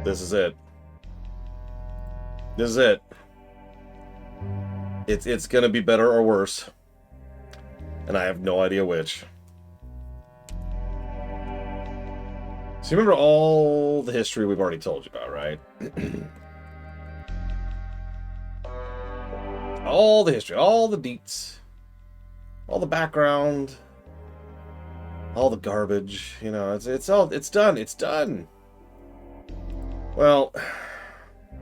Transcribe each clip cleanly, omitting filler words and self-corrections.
This is it. This is it. It's gonna be better or worse. And I have no idea which. So you remember all the history we've already told you about, right? All the history, all the deets, all the background, all the garbage. You know, it's done. It's done. Well,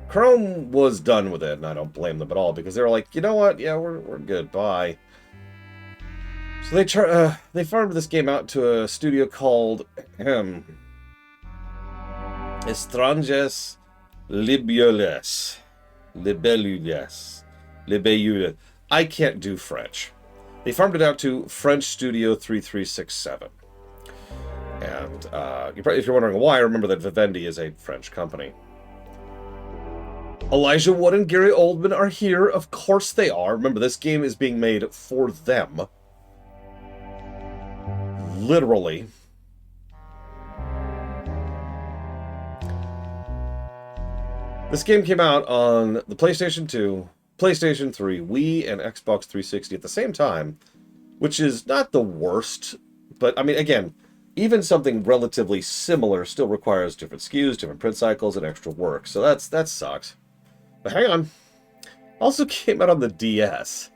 Chrome was done with it, and I don't blame them at all, because they were like, you know what? Yeah, we're good. Bye. So they farmed this game out to a studio called Estranges Libellules. Libellules. I can't do French. They farmed it out to French Studio 3367. And if you're wondering why, remember that Vivendi is a French company. Elijah Wood and Gary Oldman are here. Of course they are. Remember, this game is being made for them. Literally. This game came out on the PlayStation 2, PlayStation 3, Wii, and Xbox 360 at the same time, which is not the worst, but, I mean, again, even something relatively similar still requires different SKUs, different print cycles, and extra work, so that sucks. But hang on. Also came out on the DS.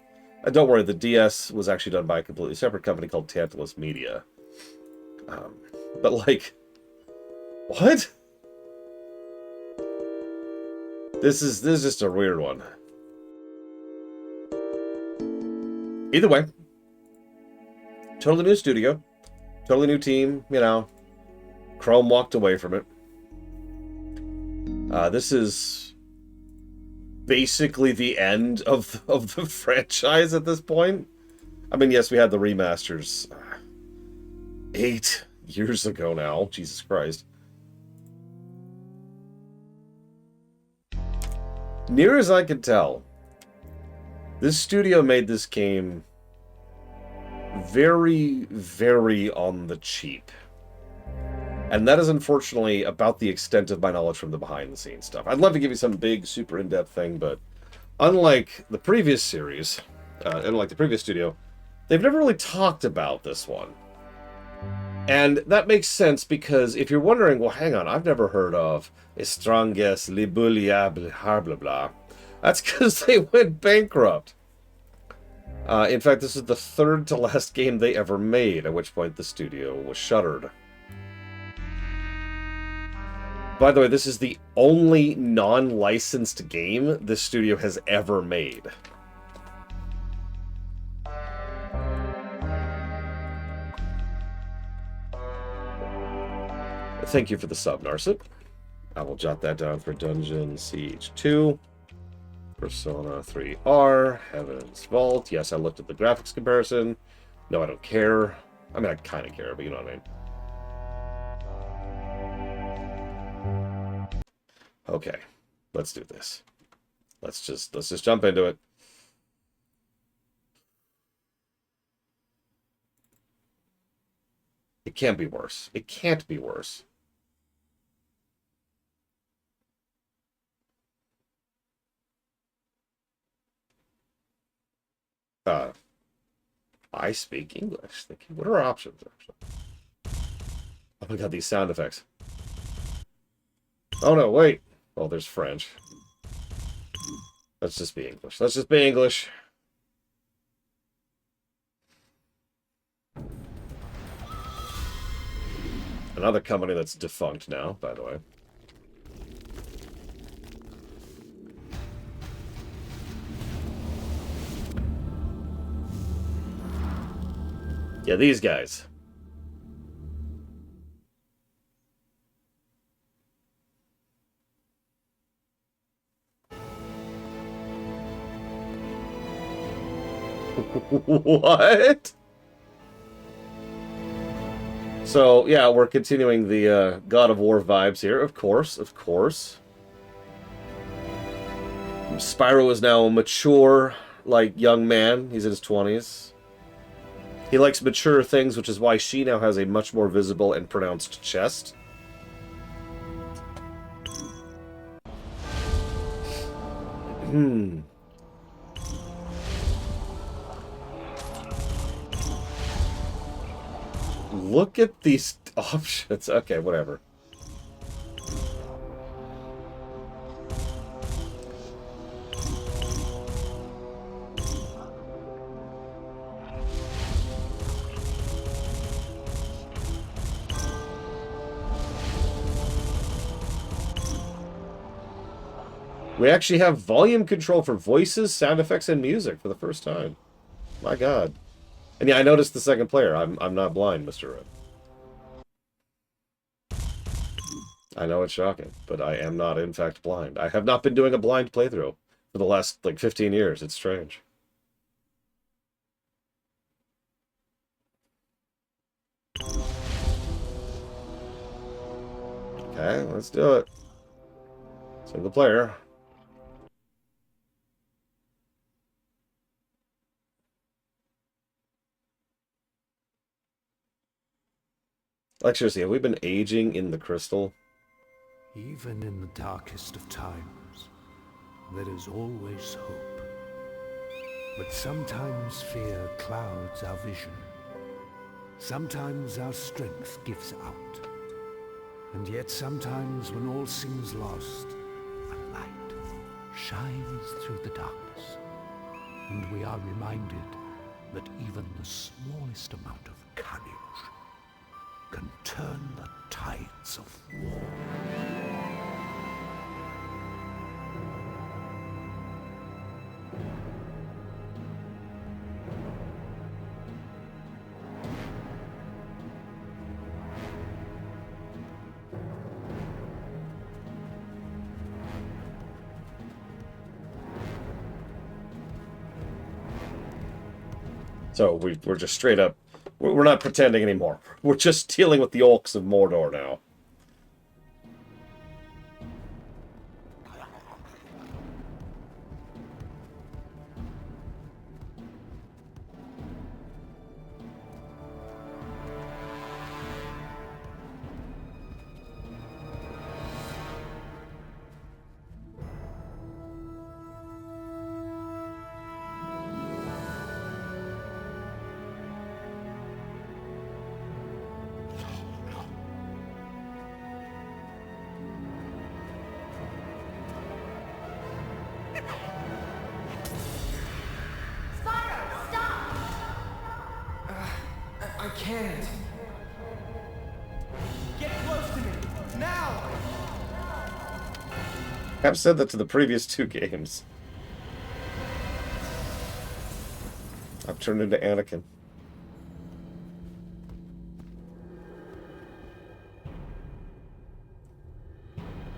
Don't worry, the DS was actually done by a completely separate company called Tantalus Media. But, like, what? This is just a weird one. Either way, totally new studio, totally new team, you know. Chrome walked away from it. This is basically the end of the franchise at this point. I mean, yes, we had the remasters 8 years ago now. Jesus Christ. Near as I can tell, this studio made this game very, very on the cheap. And that is unfortunately about the extent of my knowledge from the behind-the-scenes stuff. I'd love to give you some big, super in-depth thing, but unlike the previous series, unlike the previous studio, they've never really talked about this one. And that makes sense because if you're wondering, well, hang on, I've never heard of Estranges Libellules, blah, blah, blah. That's because they went bankrupt. In fact, this is the third to last game they ever made, at which point the studio was shuttered. By the way, this is the only non-licensed game this studio has ever made. Thank you for the sub, Narset. I will jot that down for Dungeon Siege 2. Persona 3R. Heaven's Vault. Yes, I looked at the graphics comparison. No, I don't care. I mean, I kind of care, but you know what I mean. Okay, let's do this. Let's just jump into it. It can't be worse. It can't be worse. I speak English. What are our options, actually? Oh my god, these sound effects. Oh no, wait. Oh, there's French. Let's just be English. Let's just be English. Another company that's defunct now, by the way. Yeah, these guys. What? So, yeah, we're continuing the God of War vibes here, of course, of course. Spyro is now a mature, like, young man. He's in his 20s. He likes mature things, which is why she now has a much more visible and pronounced chest. Hmm. Look at these options. Okay, whatever. We actually have volume control for voices, sound effects, and music for the first time. My God. And yeah, I noticed the second player. I'm not blind, Mr. Red. I know it's shocking, but I am not, in fact, blind. I have not been doing a blind playthrough for the last, like, 15 years. It's strange. Okay, let's do it. Single player. Like, seriously, have we been aging in the crystal? Even in the darkest of times, there is always hope. But sometimes fear clouds our vision. Sometimes our strength gives out. And yet sometimes when all seems lost, a light shines through the darkness. And we are reminded that even the smallest amount of courage can turn the tides of war. So we're just straight up... We're not pretending anymore. We're just dealing with the orcs of Mordor now. I can't. Get close to me, now! I've said that to the previous 2 games. I've turned into Anakin.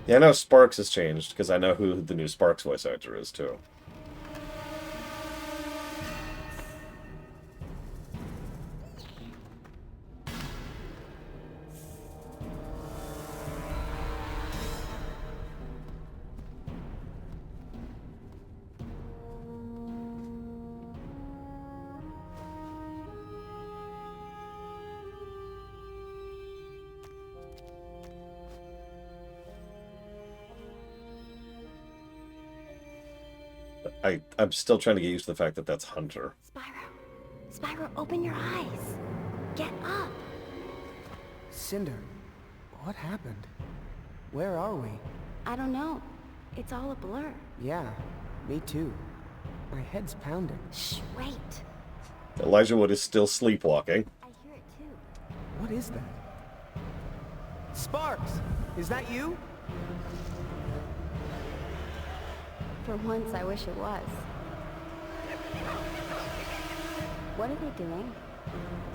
Yeah, I know Sparks has changed, because I know who the new Sparks voice actor is, too. I'm still trying to get used to the fact that that's Hunter. Spyro. Spyro, open your eyes. Get up. Cinder, what happened? Where are we? I don't know. It's all a blur. Yeah, me too. My head's pounding. Shh, wait. Elijah Wood is still sleepwalking. I hear it too. What is that? Sparks! Is that you? For once, I wish it was. What are they doing?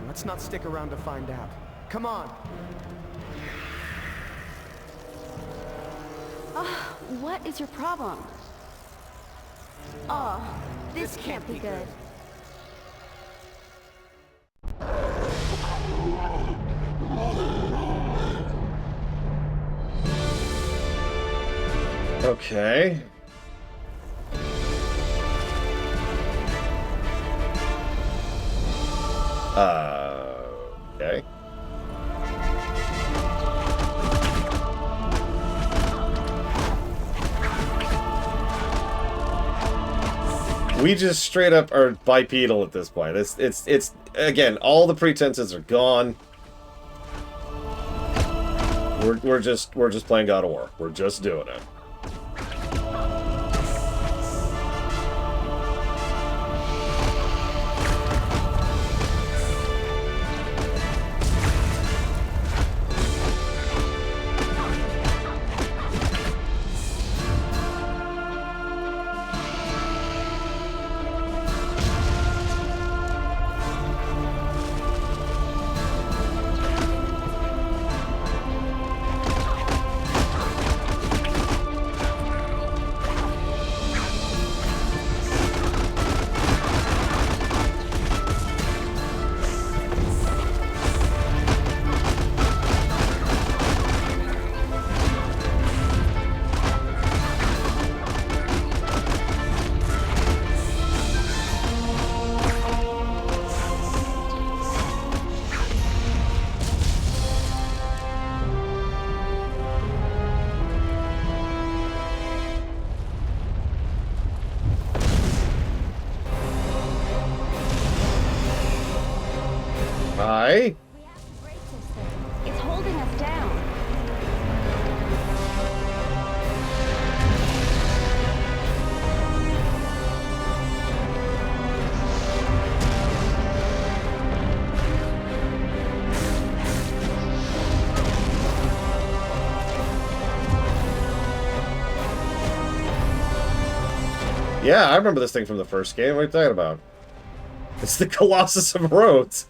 Let's not stick around to find out. Come on! Oh, what is your problem? Oh, this can't be good. Okay. Okay. We just straight up are bipedal at this point. It's again, all the pretenses are gone. We're just playing God of War. We're just doing it. Hi. We have to break this thing. It's holding us down. Yeah, I remember this thing from the first game. What are you talking about? It's the Colossus of Rhodes.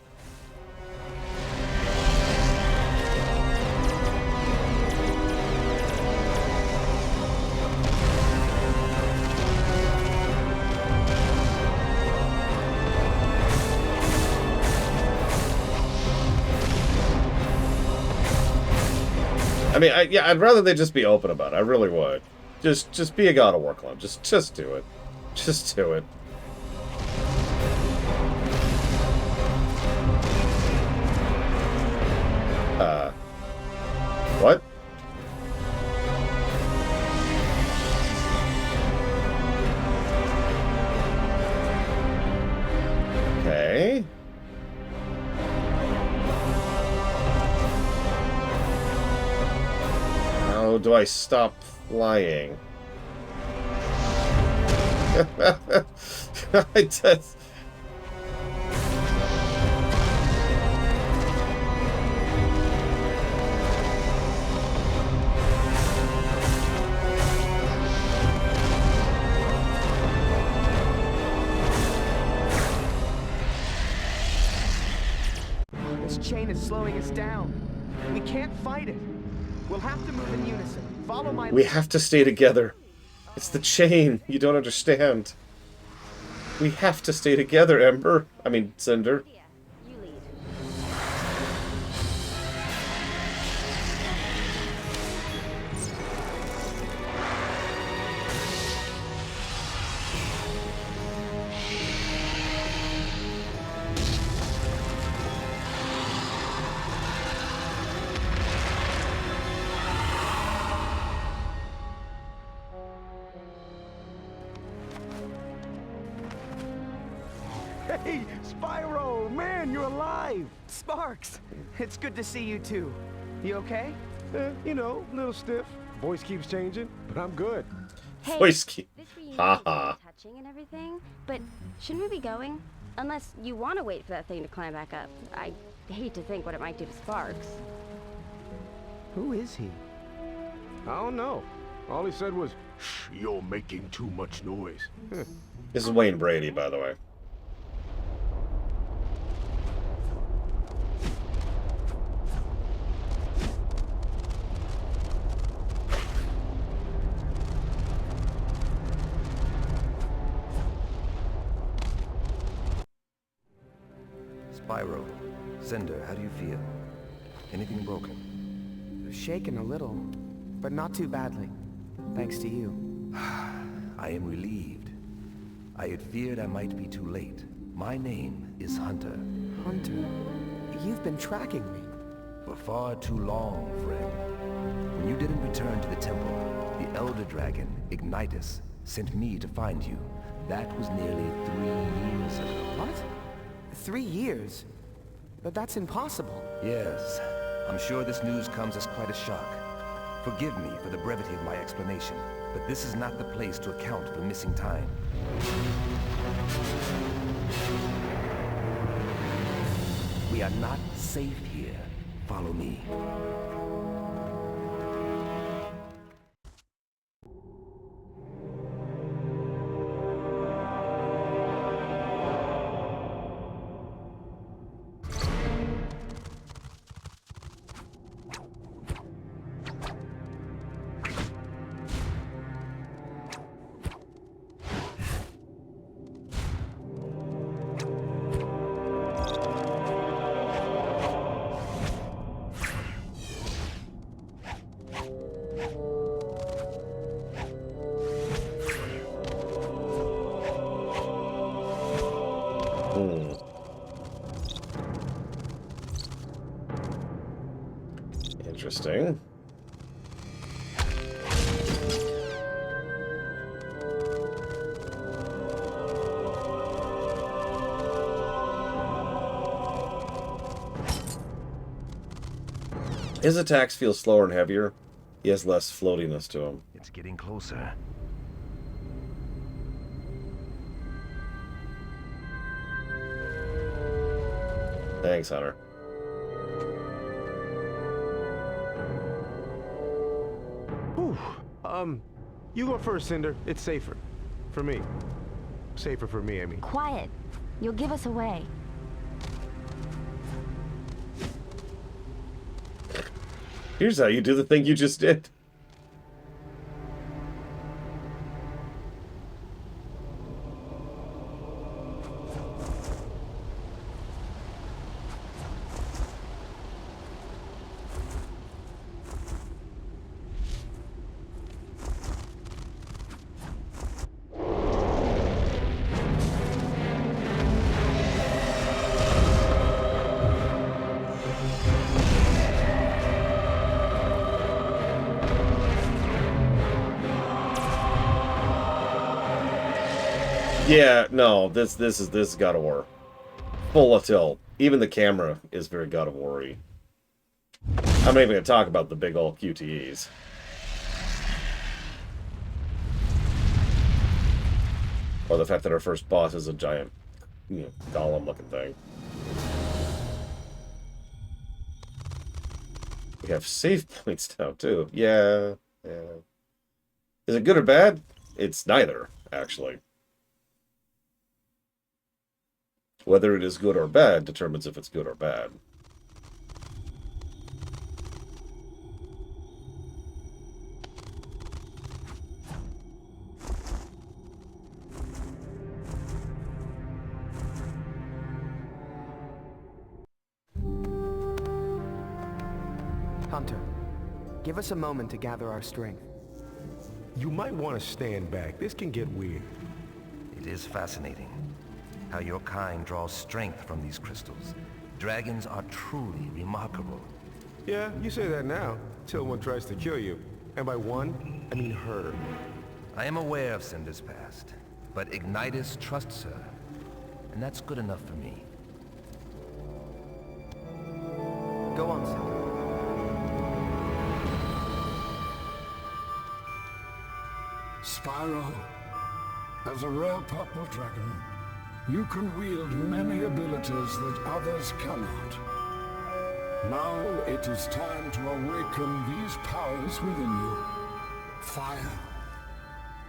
I mean, yeah, I'd rather they just be open about it. I really would. Just be a God of War clone. Just do it. Just do it. What? Okay. How do I stop flying? I just... This chain is slowing us down. We can't fight it. We'll have to move in unison. Follow my... We have to stay together. It's the chain. You don't understand. We have to stay together, Ember. I mean, Cinder. Yeah, you lead. Hey, Spyro! Man, you're alive! Sparks! It's good to see you too. You okay? You know, a little stiff. Voice keeps changing, but I'm good. Hey, Voice key. this reunion Ha is ha. touching and everything, but shouldn't we be going? Unless you want to wait for that thing to climb back up. I hate to think what it might do to Sparks. Who is he? I don't know. All he said was, "Shh, you're making too much noise." This is Wayne Brady, by the way. Spyro, Cinder, how do you feel? Anything broken? Shaken a little, but not too badly. Thanks to you. I am relieved. I had feared I might be too late. My name is Hunter. Hunter, you've been tracking me. For far too long, friend. When you didn't return to the temple, the Elder Dragon, Ignitus, sent me to find you. That was nearly 3 years ago. What? 3 years? But that's impossible. Yes, I'm sure this news comes as quite a shock. Forgive me for the brevity of my explanation, but this is not the place to account for missing time. We are not safe here. Follow me. Interesting. His attacks feel slower and heavier. He has less floatiness to him. It's getting closer. Thanks, Hunter. Whew. You go first, Cinder. It's safer. For me. Safer for me, I mean. Quiet. You'll give us away. Here's how you do the thing you just did. Yeah, no, this is God of War. Full of tilt. Even the camera is very God of War-y. I'm not even gonna talk about the big old QTEs. Or the fact that our first boss is a giant, golem-looking thing. We have save points now, too. Yeah. Is it good or bad? It's neither, actually. Whether it is good or bad determines if it's good or bad. Hunter, give us a moment to gather our strength. You might want to stand back. This can get weird. It is fascinating how your kind draws strength from these crystals. Dragons are truly remarkable. Yeah, you say that now, till one tries to kill you. And by one, I mean her. I am aware of Cinder's past, but Ignitus trusts her, and that's good enough for me. Go on, Cinder. Spyro, as a rare purple dragon, you can wield many abilities that others cannot. Now it is time to awaken these powers within you. Fire,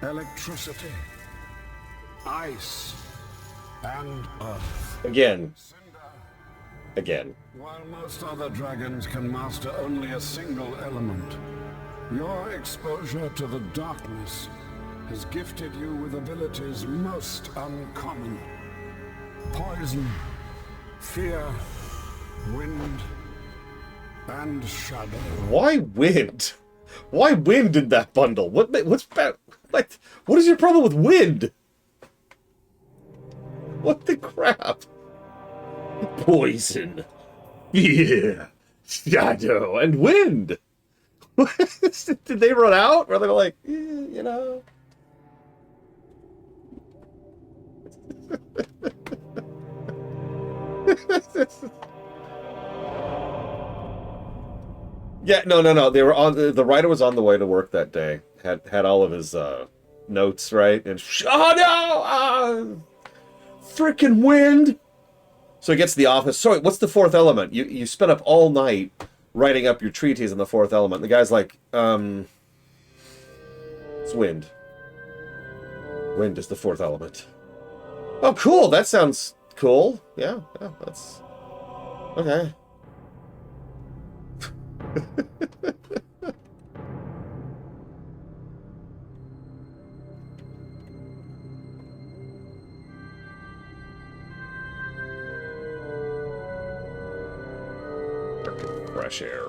electricity, ice, and earth. Again. Cinder, Again. while most other dragons can master only a single element, your exposure to the darkness has gifted you with abilities most uncommon. Poison, fear, wind, and shadow. Why wind? Why wind in that bundle? What's bad? What is your problem with wind? What the crap? Poison, fear, shadow, and wind. Did they run out? Or they're like, Yeah, no. They were on the writer was on the way to work that day. Had all of his notes right, and oh no, freaking wind. So he gets to the office. Sorry, what's the fourth element? You spent up all night writing up your treatise on the fourth element. The guy's like, it's wind. Wind is the fourth element. Oh, cool. That sounds cool. Yeah, that's okay. Fresh air.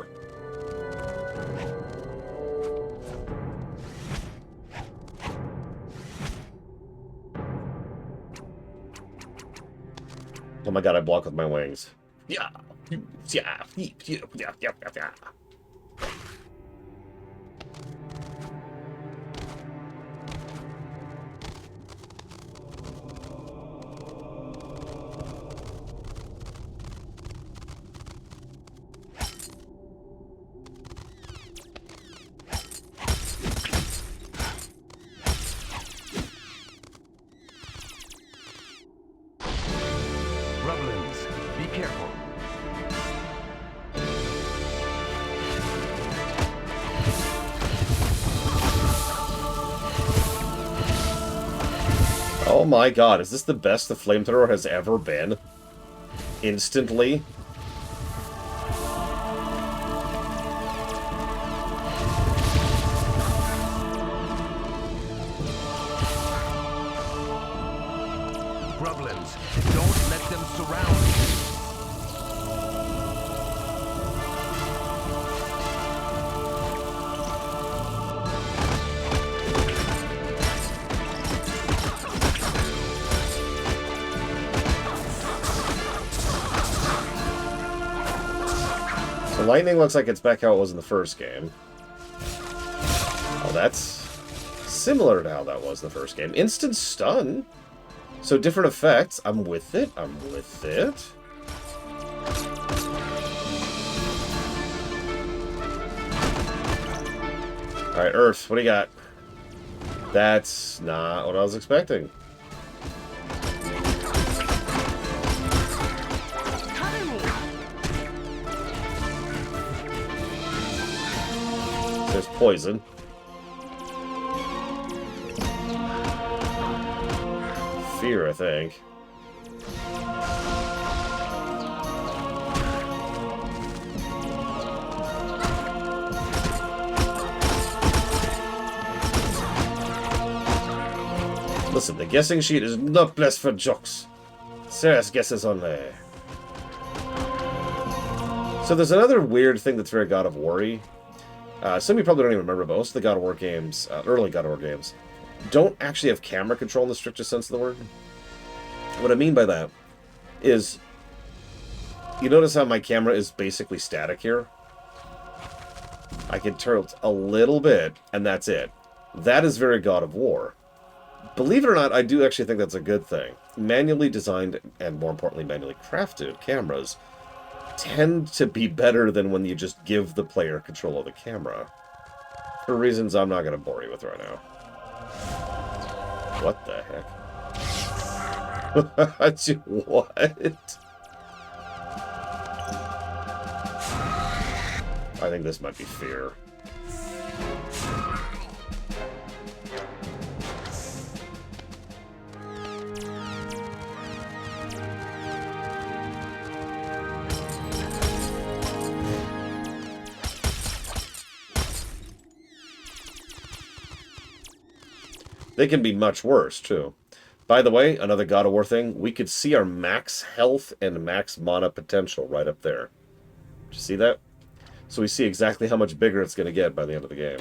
Oh my god, I block with my wings. Yeah. Yeah. Yeah. Grubblins, be careful. Oh my god, is this the best the flamethrower has ever been? Instantly? Grubblins, don't let them surround you. So lightning looks like it's back how it was in the first game. Oh, that's similar to how that was in the first game. Instant stun. So different effects. I'm with it. I'm with it. Alright, Earth, what do you got? That's not what I was expecting. Cover me. There's poison. Fear, I think. Listen, the guessing sheet is not blessed for jokes. Serious guesses only. So there's another weird thing that's very God of War-y. Some of you probably don't even remember, but most of the God of War games, early God of War games, don't actually have camera control in the strictest sense of the word. What I mean by that is, you notice how my camera is basically static here? I can tilt a little bit, and that's it. That is very God of War. Believe it or not, I do actually think that's a good thing. Manually designed, and more importantly, manually crafted cameras tend to be better than when you just give the player control of the camera. For reasons I'm not going to bore you with right now. What the heck? What? I think this might be fear. They can be much worse, too. By the way, another God of War thing, we could see our max health and max mana potential right up there. Did you see that? So we see exactly how much bigger it's going to get by the end of the game.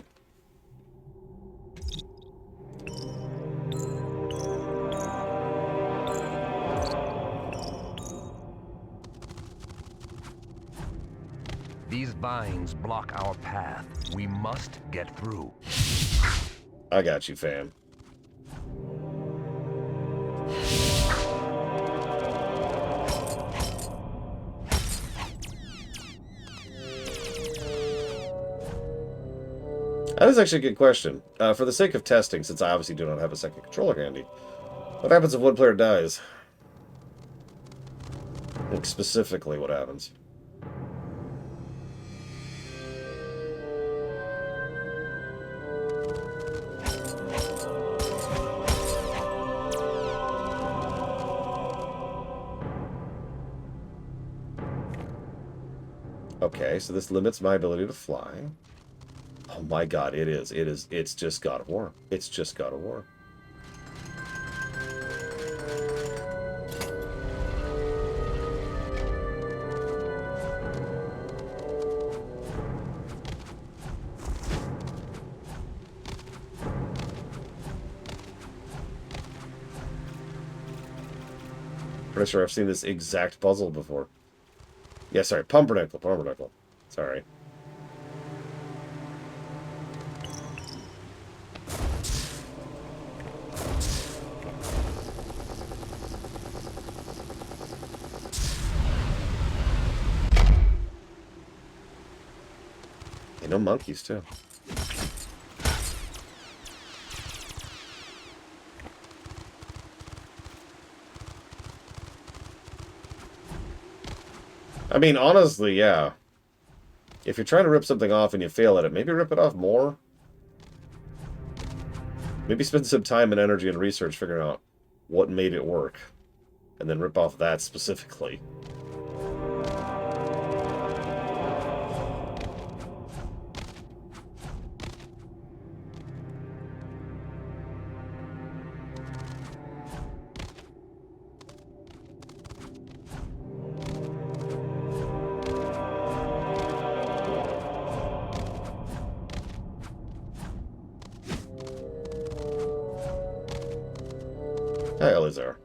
These vines block our path. We must get through. I got you, fam. That is actually a good question. For the sake of testing, since I obviously do not have a second controller handy, what happens if one player dies? Like, specifically, what happens? Okay, so this limits my ability to fly. Oh my god, it is. It's just God of War. It's just God of War. Pretty sure I've seen this exact puzzle before. Yeah, sorry, pumpernickel. Sorry. Hey, no monkeys, too. I mean, honestly, yeah. If you're trying to rip something off and you fail at it, maybe rip it off more. Maybe spend some time and energy and research figuring out what made it work. And then rip off that specifically. Hi, Elizar.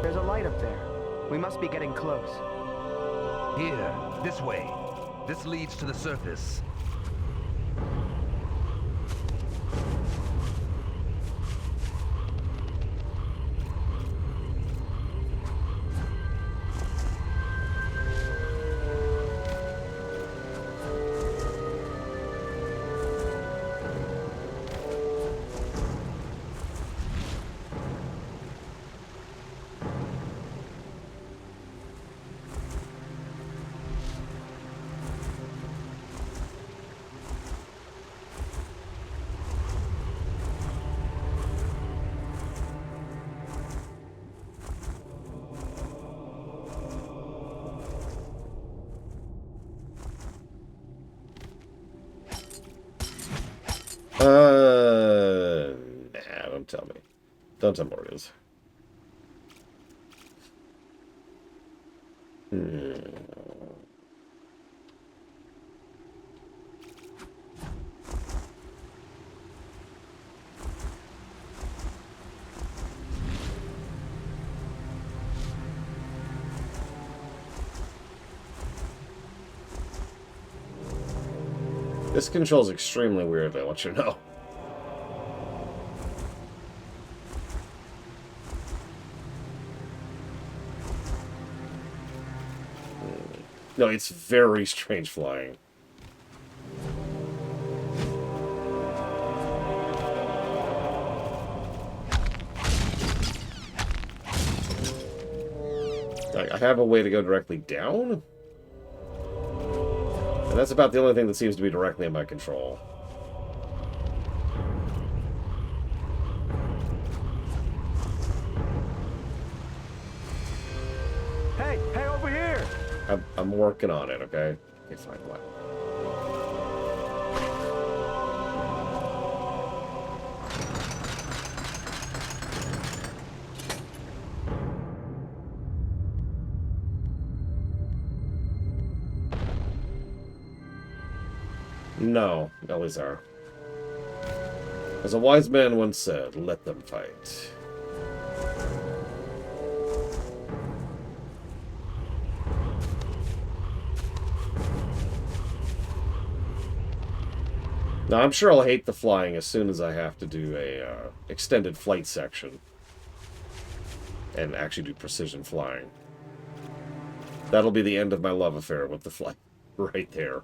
There's a light up there. We must be getting close. Here, this way. This leads to the surface. Nah, don't tell me. Don't tell me where it is. This control's extremely weird, I want you to know. No, it's very strange flying. I have a way to go directly down? And that's about the only thing that seems to be directly in my control. Hey, over here! I'm working on it, okay? Okay, fine, what? No, Elizar. As a wise man once said, let them fight. Now, I'm sure I'll hate the flying as soon as I have to do a extended flight section. And actually do precision flying. That'll be the end of my love affair with the flight. Right there.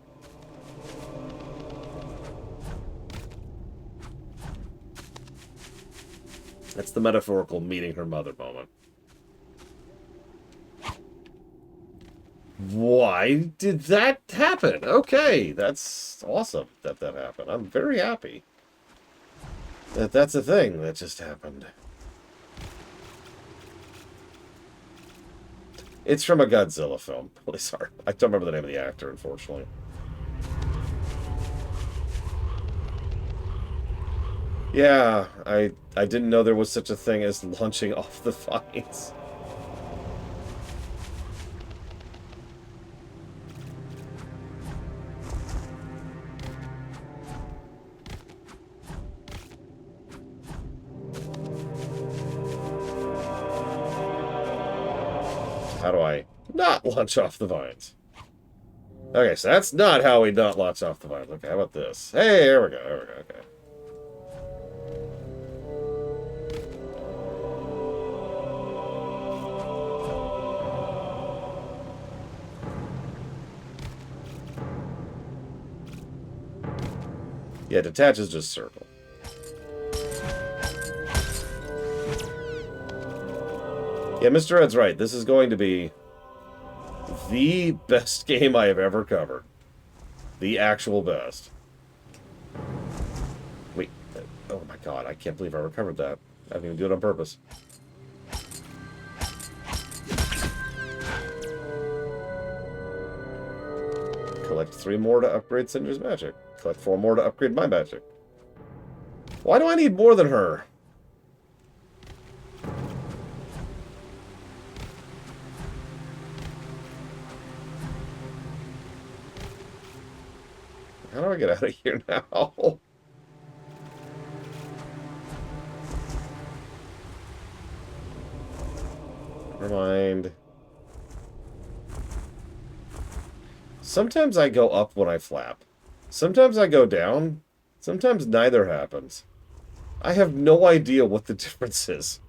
That's the metaphorical meeting her mother moment. Why did that happen? Okay, that's awesome that that happened. I'm very happy that that's a thing that just happened. It's from a Godzilla film. Really sorry. I don't remember the name of the actor, unfortunately. Yeah, I didn't know there was such a thing as launching off the vines. How do I not launch off the vines? Okay, so that's not how we not launch off the vines. Okay, how about this? Hey, there we go, okay. Yeah, detach is just circle. Yeah, Mr. Ed's right. This is going to be the best game I have ever covered. The actual best. Wait. Oh my god, I can't believe I recovered that. I didn't even do it on purpose. Collect 3 more to upgrade Cinder's magic. Collect 4 more to upgrade my magic. Why do I need more than her? How do I get out of here now? Never mind. Sometimes I go up when I flap. Sometimes I go down. Sometimes neither happens. I have no idea what the difference is.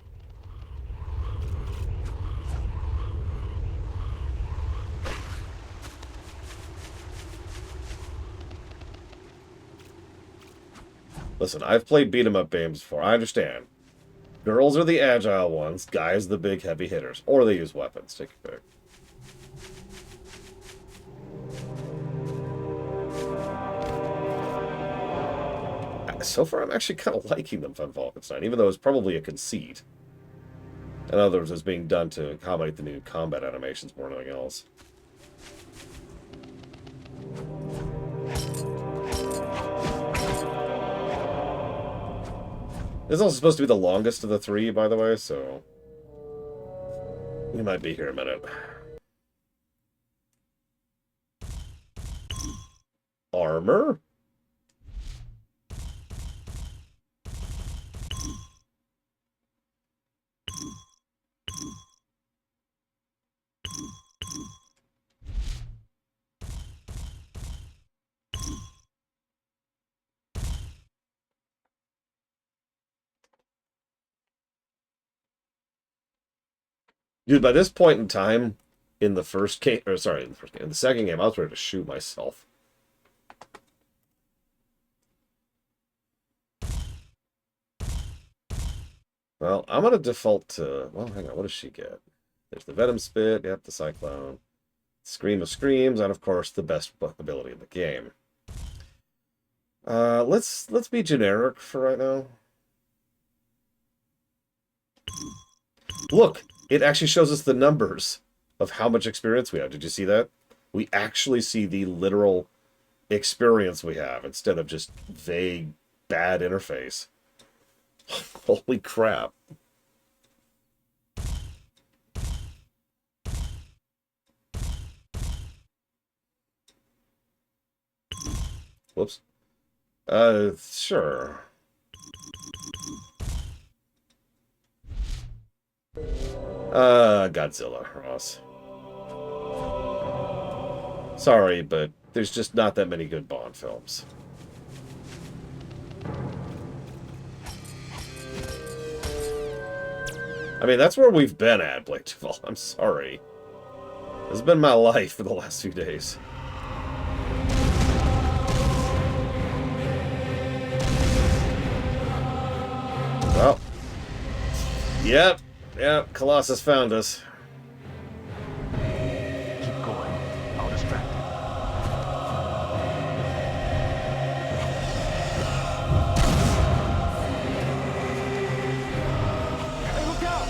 Listen, I've played beat-em-up games before. I understand. Girls are the agile ones, guys the big heavy hitters. Or they use weapons. Take your pick. So far, I'm actually kind of liking them from Wolfenstein, even though it's probably a conceit. In other words, it's being done to accommodate the new combat animations more than anything else. This is also supposed to be the longest of the 3, by the way, so we might be here a minute. Armor? Dude, by this point in time, in the first game, or sorry, in the second game, I was ready to shoot myself. Well, I'm going to default to... Well, hang on, what does she get? There's the Venom Spit, yep, the Cyclone, Scream of Screams, and of course, the best ability in the game. Let's be generic for right now. Look! It actually shows us the numbers of how much experience we have. Did you see that? We actually see the literal experience we have instead of just vague, bad interface. Holy crap. Whoops. Sure. Godzilla, Ross. Sorry, but there's just not that many good Bond films. I mean, that's where we've been at, Blade Duval. I'm sorry. This has been my life for the last few days. Well. Yep. Colossus found us. Keep going. I'll distract him. Hey, look out!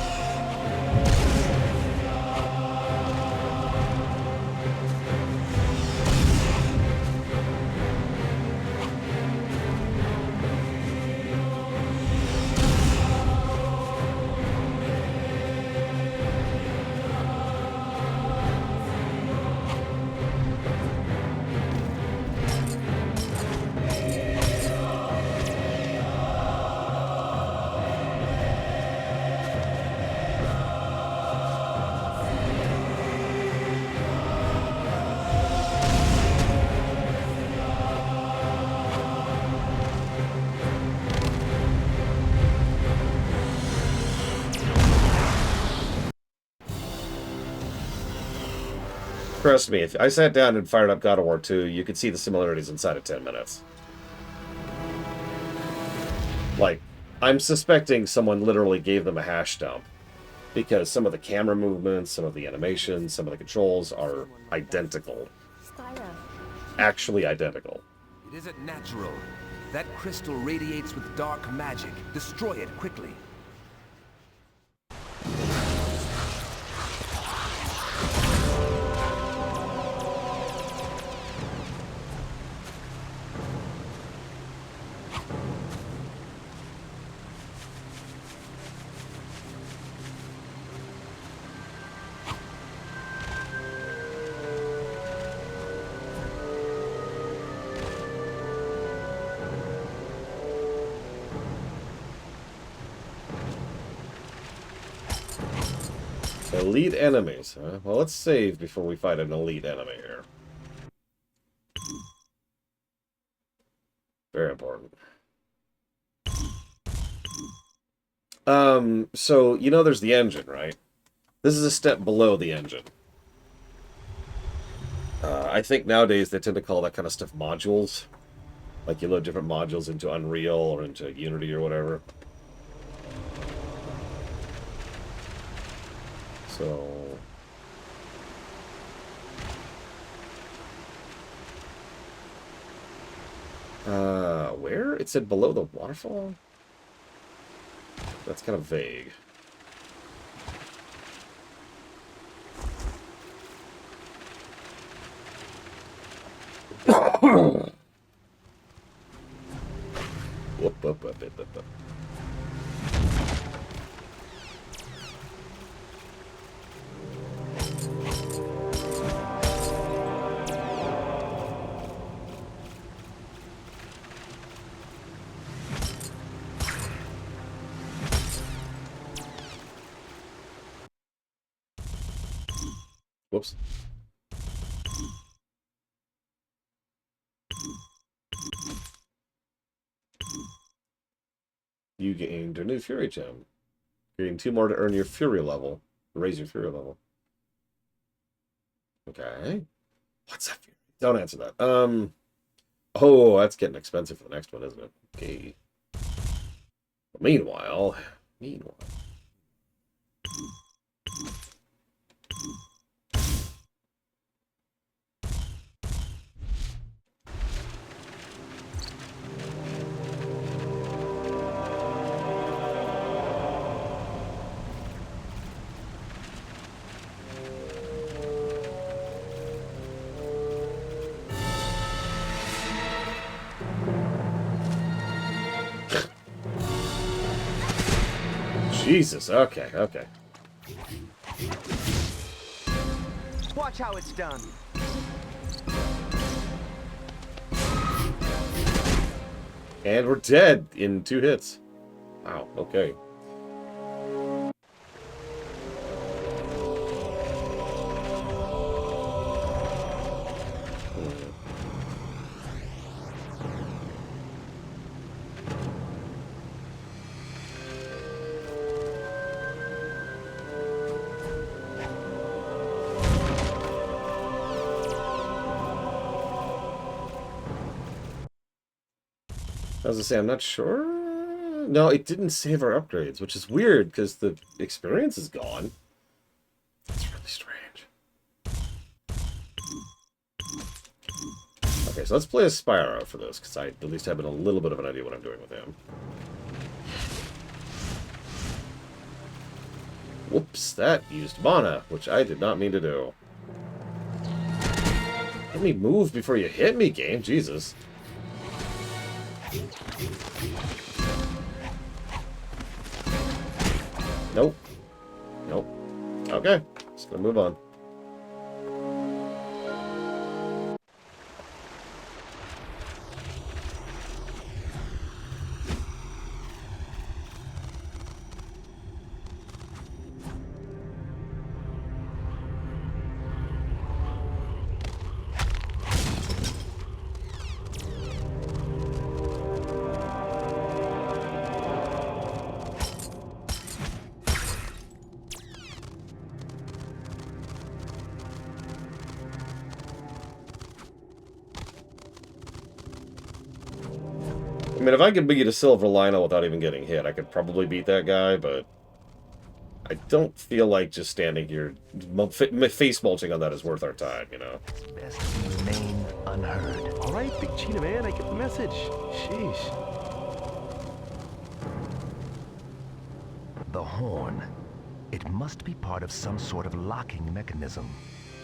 Trust me, if I sat down and fired up God of War 2, you could see the similarities inside of 10 minutes. Like, I'm suspecting someone literally gave them a hash dump. Because some of the camera movements, some of the animations, some of the controls are identical. Spyro. Actually identical. It isn't natural. That crystal radiates with dark magic. Destroy it quickly. Elite enemies, huh? Well, let's save before we fight an elite enemy here. Very important. So, you know there's the engine, right? This is a step below the engine. I think nowadays they tend to call that kind of stuff modules. Like you load different modules into Unreal or into Unity or whatever. So... where? It said below the waterfall? That's kind of vague. Whoop. Whoops. You gained a new Fury gem. You're getting 2 more to earn your Fury level. Raise your Fury level. Okay. What's that? Don't answer that. Oh, that's getting expensive for the next one, isn't it? Okay. But meanwhile. Jesus, okay. Watch how it's done. And we're dead in 2 hits. Wow, okay. As I say, I'm not sure. No, it didn't save our upgrades, which is weird because the experience is gone. That's really strange. Okay, so let's play as Spyro for this, because I at least have a little bit of an idea what I'm doing with him. Whoops, that used mana, which I did not mean to do. Let me move before you hit me, game. Jesus. Nope. Nope. Okay, just gonna move on. I mean, if I could beat a silver Lionel without even getting hit, I could probably beat that guy, but I don't feel like just standing here face mulching on that is worth our time, you know? Best to remain unheard. All right, Big Cheetah Man, I get the message. Sheesh. The horn. It must be part of some sort of locking mechanism.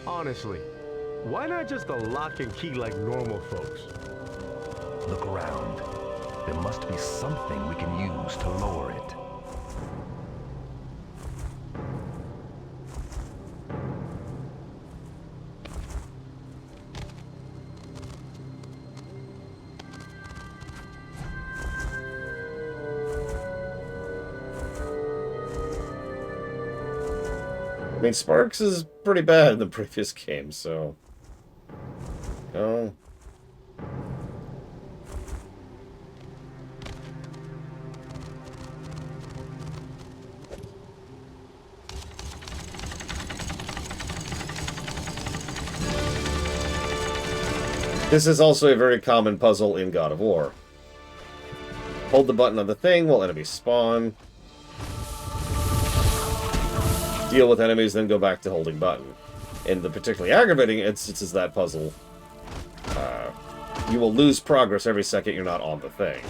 Honestly, why not just a lock and key like normal folks? Look around. There must be something we can use to lower it. I mean, Sparks is pretty bad in the previous game, so... Oh. This is also a very common puzzle in God of War. Hold the button on the thing while enemies spawn. Deal with enemies, then go back to holding button. In the particularly aggravating instances of that puzzle, you will lose progress every second you're not on the thing.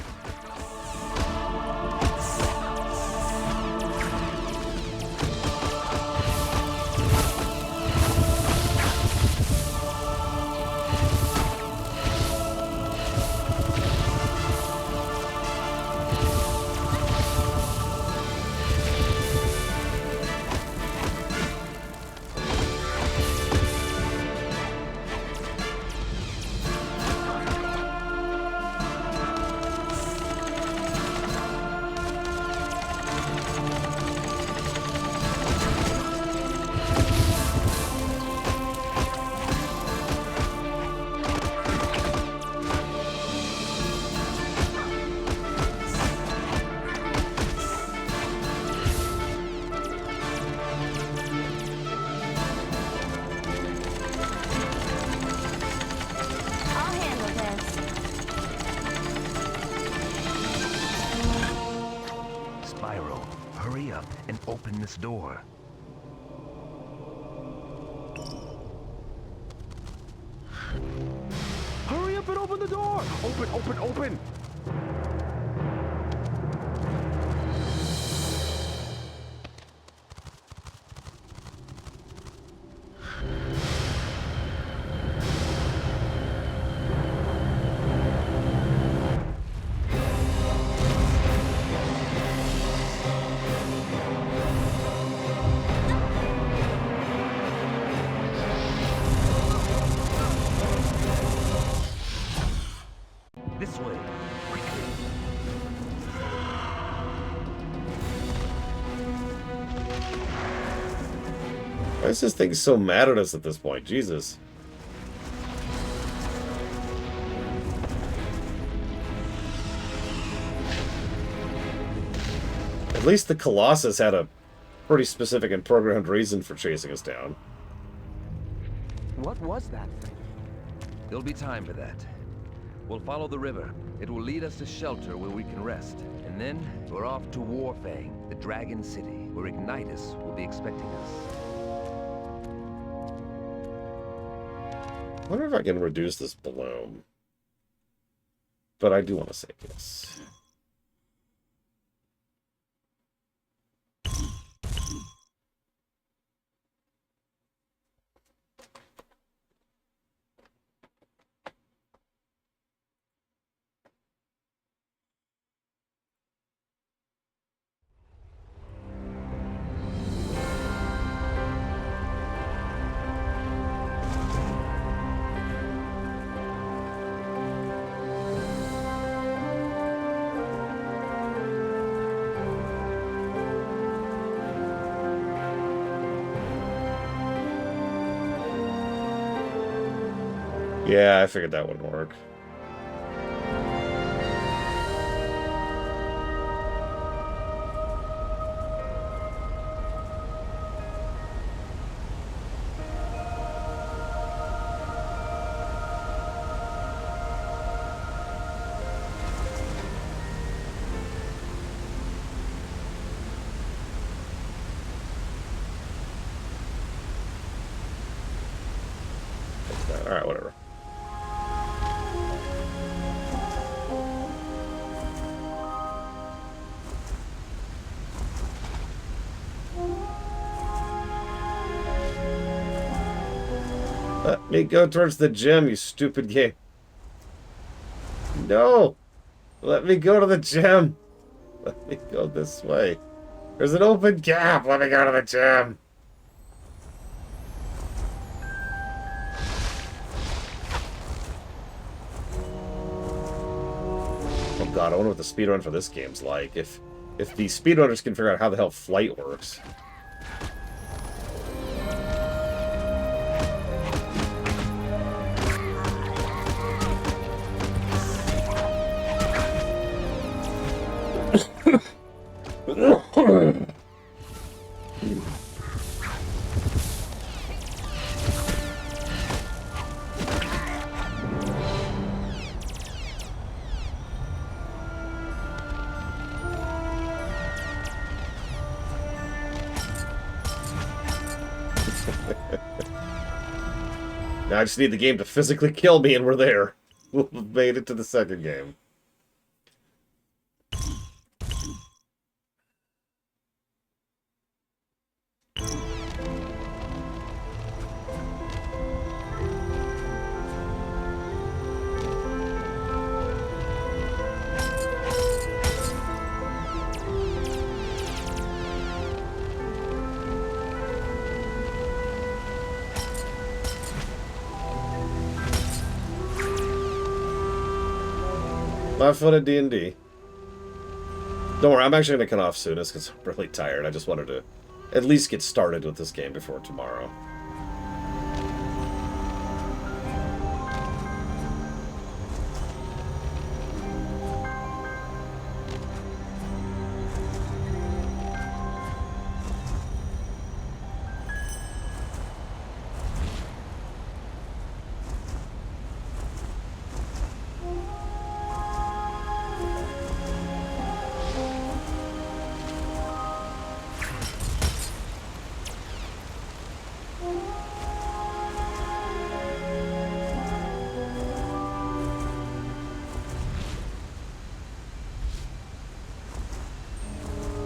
I'll handle this. Spyro, hurry up and open this door. Hurry up and open the door! Open, open, open! This way, quickly. Why is this thing so mad at us at this point? Jesus. At least the Colossus had a pretty specific and programmed reason for chasing us down. What was that thing? There'll be time for that. We'll follow the river. It will lead us to shelter where we can rest. And then, we're off to Warfang, the Dragon City, where Ignitus will be expecting us. I wonder if I can reduce this bloom. But I do want to save this. Yeah, I figured that wouldn't work. Alright, whatever. Let me go towards the gym, you stupid game. No! Let me go to the gym! Let me go this way. There's an open gap! Let me go to the gym! Oh god, I wonder what the speedrun for this game's like. If the speedrunners can figure out how the hell flight works. Now I just need the game to physically kill me and we're there. We've made it to the second game. Flat-footed D&D. Don't worry, I'm actually going to cut off soon because I'm really tired. I just wanted to at least get started with this game before tomorrow.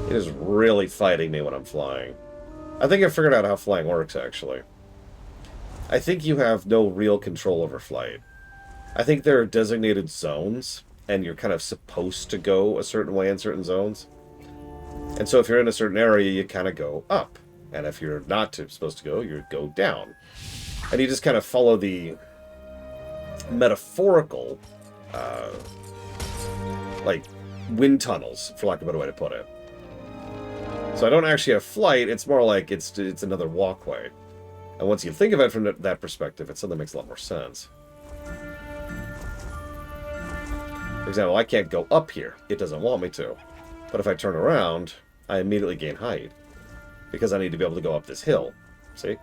It is really fighting me when I'm flying. I think I figured out how flying works, actually. I think you have no real control over flight. I think there are designated zones, and you're kind of supposed to go a certain way in certain zones. And so if you're in a certain area, you kind of go up. And if you're not supposed to go, you go down. And you just kind of follow the metaphorical, like, wind tunnels, for lack of a better way to put it. So I don't actually have flight, it's more like it's another walkway. And once you think of it from that perspective, it suddenly makes a lot more sense. For example, I can't go up here. It doesn't want me to. But if I turn around, I immediately gain height. Because I need to be able to go up this hill. See?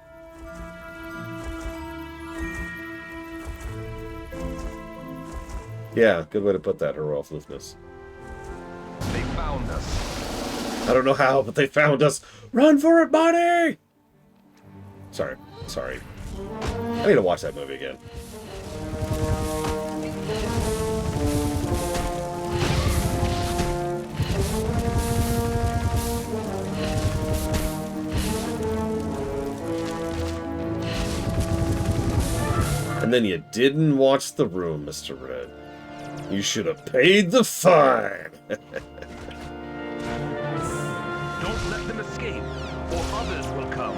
Yeah, good way to put that, Herwolf Lufness. They found us. I don't know how, but they found us. Run for it, Bonnie! Sorry. I need to watch that movie again. And then you didn't watch The Room, Mr. Red. You should have paid the fine. Don't let them escape, or others will come.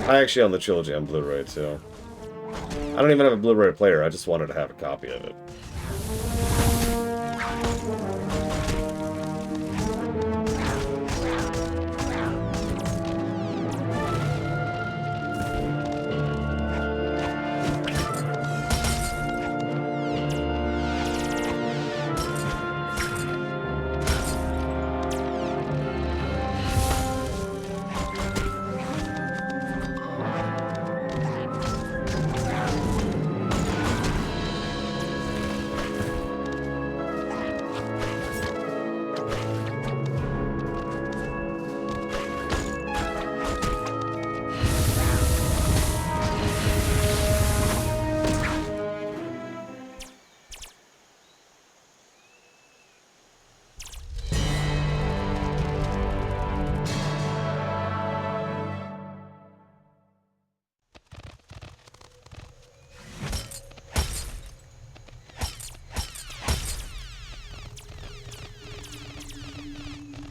I actually own the trilogy on Blu-ray, too. I don't even have a Blu-ray player, I just wanted to have a copy of it.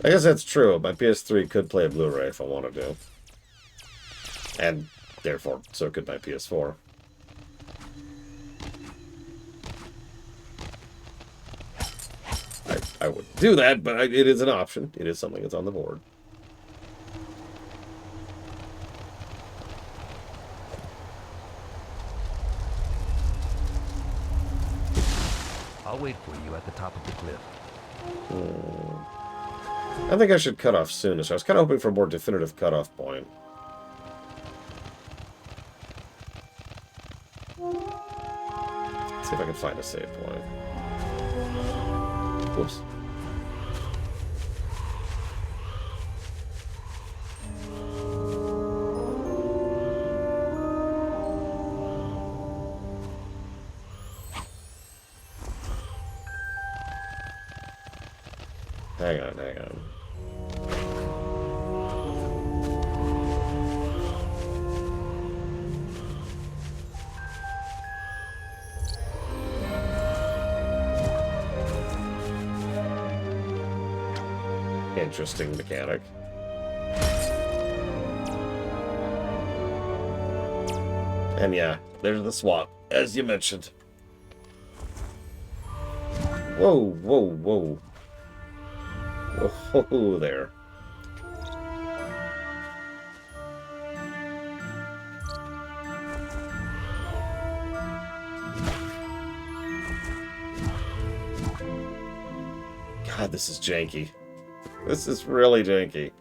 I guess that's true. My PS3 could play a Blu-ray if I wanted to. And therefore, so could my PS4. I wouldn't do that, but it is an option. It is something that's on the board. I'll wait for you at the top of the cliff. I think I should cut off soonish. I was kind of hoping for a more definitive cutoff point. Let's see if I can find a save point. Whoops. Hang on. Interesting mechanic. And yeah, there's the swap, as you mentioned. Whoa. Whoa there. God, this is janky. This is really janky.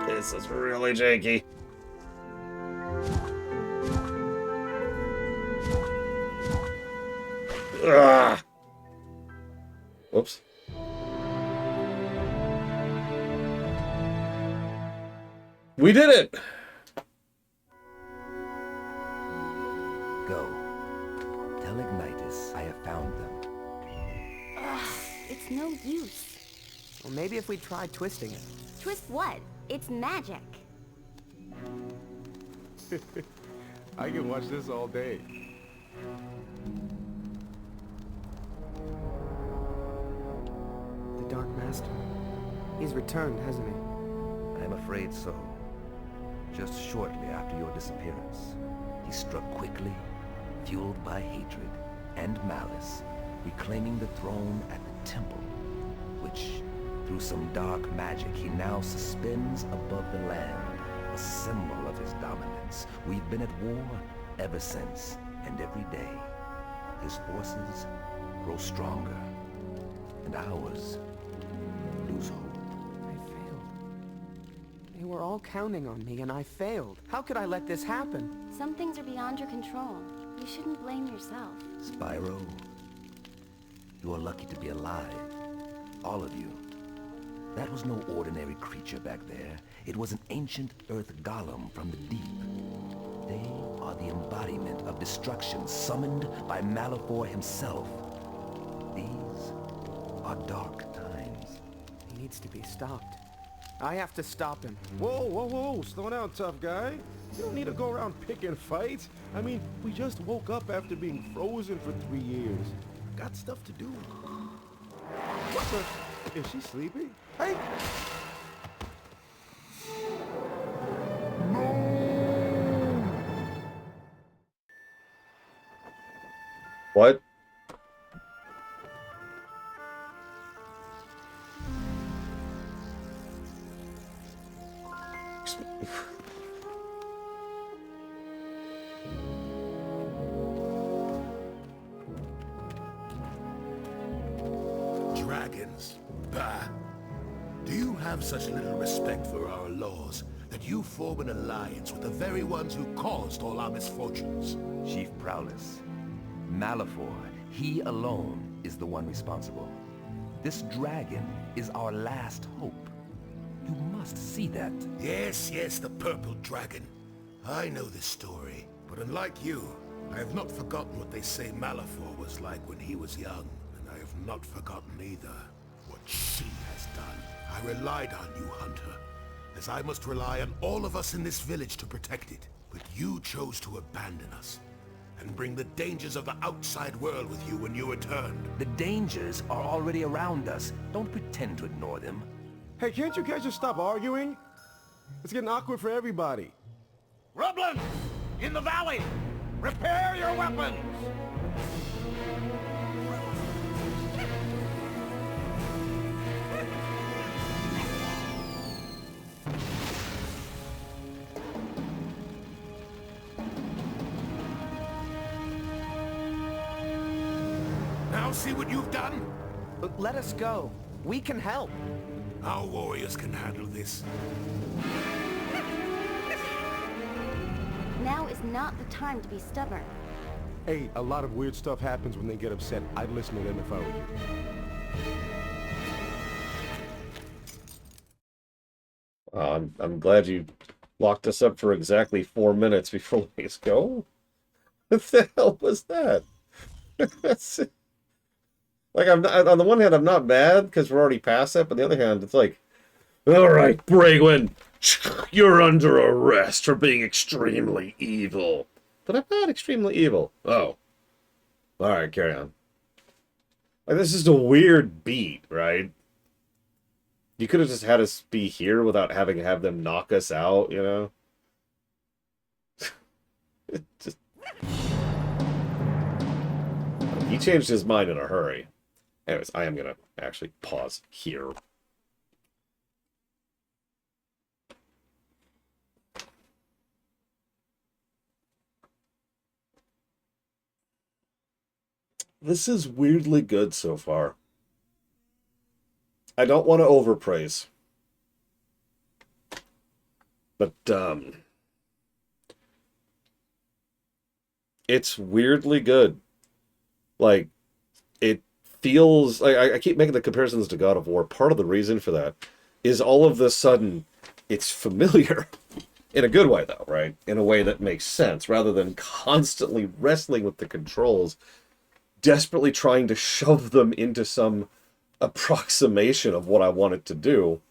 This is really janky. Ugh. Whoops. We did it! Go. Tell Ignitus I have found them. It's no use. Well, maybe if we tried twisting it. Twist what? It's magic. I can watch this all day. The Dark Master. He's returned, hasn't he? I am afraid so. Just shortly after your disappearance, he struck quickly, fueled by hatred and malice, reclaiming the throne at the temple, which, through some dark magic, he now suspends above the land, a symbol of his dominance. We've been at war ever since, and every day, his forces grow stronger, and ours lose hope. I failed. They were all counting on me, and I failed. How could I let this happen? Some things are beyond your control. You shouldn't blame yourself. Spyro, you are lucky to be alive. All of you. That was no ordinary creature back there. It was an ancient earth golem from the deep. They are the embodiment of destruction summoned by Malefor himself. These are dark times. He needs to be stopped. I have to stop him. Whoa, whoa, whoa, slow down, tough guy. You don't need to go around picking fights. I mean, we just woke up after being frozen for 3 years. Got stuff to do. What the? Is she sleeping? Hey! What? Dragons? Bah! Do you have such little respect for our laws that you form an alliance with the very ones who caused all our misfortunes? Chief Prowless, Malefor, he alone is the one responsible. This dragon is our last hope. You must see that. Yes, yes, the purple dragon. I know this story, but unlike you, I have not forgotten what they say Malefor was like when he was young, and I have not forgotten either what she has done. I relied on you, Hunter, as I must rely on all of us in this village to protect it. But you chose to abandon us, and bring the dangers of the outside world with you when you returned. The dangers are already around us. Don't pretend to ignore them. Hey, can't you guys just stop arguing? It's getting awkward for everybody. Rublin! In the valley! Prepare your weapons! Now see what you've done? Let us go. We can help. Our warriors can handle this. Now is not the time to be stubborn. Hey, a lot of weird stuff happens when they get upset. I'd listen to them if I were you. I'm glad you locked us up for exactly 4 minutes before letting us go. What the hell was that? Like, I'm not, on the one hand, I'm not mad because we're already past that, but on the other hand, it's like, all right, Bragwin, you're under arrest for being extremely evil. But I'm not extremely evil. Oh. All right, carry on. Like, this is a weird beat, right? You could have just had us be here without having to have them knock us out, you know? It just... He changed his mind in a hurry. Anyways, I am going to actually pause here. This is weirdly good so far. I don't want to overpraise. But, it's weirdly good. Like, it feels like I keep making the comparisons to God of War. Part of the reason for that is all of a sudden it's familiar in a good way, though, right? In a way that makes sense, rather than constantly wrestling with the controls, desperately trying to shove them into some approximation of what I want it to do.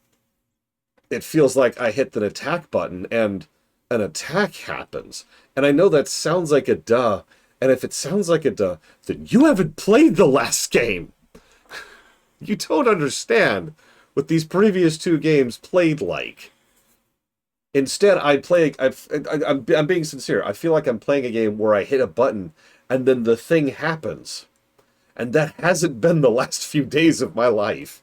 it feels like I hit the attack button and an attack happens. And I know that sounds like a duh, and if it sounds like a duh, then you haven't played the last game. You don't understand what these previous two games played like. Instead, I'm being sincere. I feel like I'm playing a game where I hit a button and then the thing happens. And that hasn't been the last few days of my life.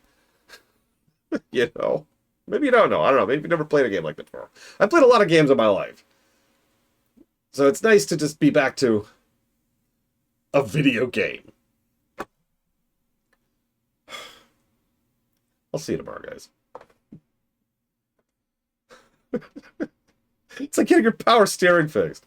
You know? Maybe you don't know. I don't know. Maybe you've never played a game like that before. I've played a lot of games in my life. So it's nice to just be back to a video game. I'll see you tomorrow, guys. It's like getting your power steering fixed.